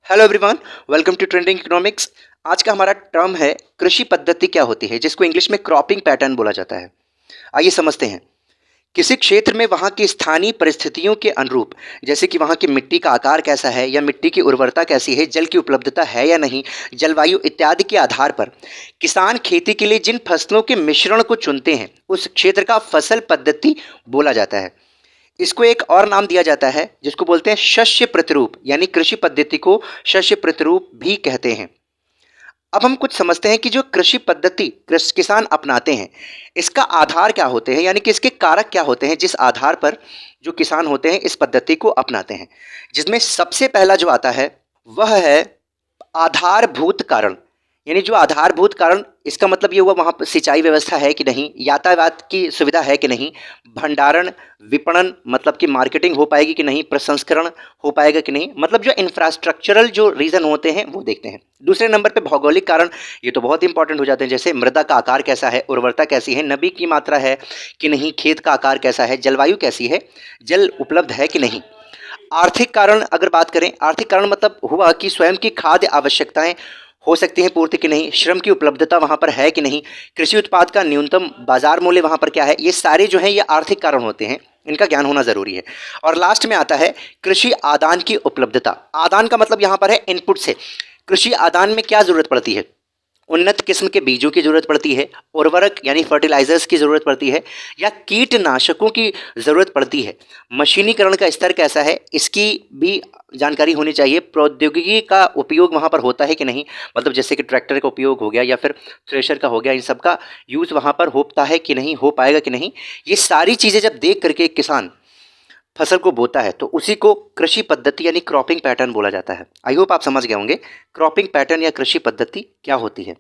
Hello everyone, welcome to trending economics. आज का हमारा टर्म है कृषि पद्धति क्या होती है, जिसको इंग्लिश में क्रॉपिंग पैटर्न बोला जाता है। आइए समझते हैं। किसी क्षेत्र में वहाँ की स्थानीय परिस्थितियों के अनुरूप, जैसे कि वहाँ की मिट्टी का आकार कैसा है या मिट्टी की उर्वरता कैसी है, जल की उपलब्धता है या नहीं, जलवायु इत्यादि के आधार पर किसान खेती के लिए जिन फसलों के मिश्रण को चुनते हैं उस क्षेत्र का फसल पद्धति बोला जाता है। इसको एक और नाम दिया जाता है जिसको बोलते हैं शस्य प्रतिरूप, यानी कृषि पद्धति को शस्य प्रतिरूप भी कहते हैं। अब हम कुछ समझते हैं कि जो कृषि पद्धति किसान अपनाते हैं इसका आधार क्या होते हैं, यानी कि इसके कारक क्या होते हैं जिस आधार पर जो किसान होते हैं इस पद्धति को अपनाते हैं। जिसमें सबसे पहला जो आता है वह है आधारभूत कारण। यानी जो आधारभूत कारण, इसका मतलब ये हुआ वहाँ पर सिंचाई व्यवस्था है कि नहीं, यातायात की सुविधा है कि नहीं, भंडारण विपणन मतलब कि मार्केटिंग हो पाएगी कि नहीं, प्रसंस्करण हो पाएगा कि नहीं, मतलब जो इंफ्रास्ट्रक्चरल जो रीज़न होते हैं वो देखते हैं। दूसरे नंबर पे भौगोलिक कारण, ये तो बहुत इंपॉर्टेंट हो जाते हैं, जैसे मृदा का आकार कैसा है, उर्वरता कैसी है, नमी की मात्रा है कि नहीं, खेत का आकार कैसा है, जलवायु कैसी है, जल उपलब्ध है कि नहीं। आर्थिक कारण अगर बात करें, आर्थिक कारण मतलब हुआ कि स्वयं की खाद्य आवश्यकताएं हो सकती हैं पूर्ति कि नहीं, श्रम की उपलब्धता वहाँ पर है कि नहीं, कृषि उत्पाद का न्यूनतम बाजार मूल्य वहाँ पर क्या है, ये सारे जो हैं ये आर्थिक कारण होते हैं, इनका ज्ञान होना ज़रूरी है। और लास्ट में आता है कृषि आदान की उपलब्धता। आदान का मतलब यहाँ पर है इनपुट से। कृषि आदान में क्या ज़रूरत पड़ती है, उन्नत किस्म के बीजों की ज़रूरत पड़ती है, उर्वरक यानी फर्टिलाइजर्स की ज़रूरत पड़ती है, या कीटनाशकों की ज़रूरत पड़ती है। मशीनीकरण का स्तर कैसा है इसकी भी जानकारी होनी चाहिए। प्रौद्योगिकी का उपयोग वहाँ पर होता है कि नहीं, मतलब जैसे कि ट्रैक्टर का उपयोग हो गया या फिर थ्रेशर का हो गया, इन सब का यूज़ वहाँ पर होता है कि नहीं, हो पाएगा कि नहीं। ये सारी चीज़ें जब देख करके एक किसान फसल को बोता है तो उसी को कृषि पद्धति यानी क्रॉपिंग पैटर्न बोला जाता है। आई होप आप समझ गए होंगे क्रॉपिंग पैटर्न या कृषि पद्धति क्या होती है।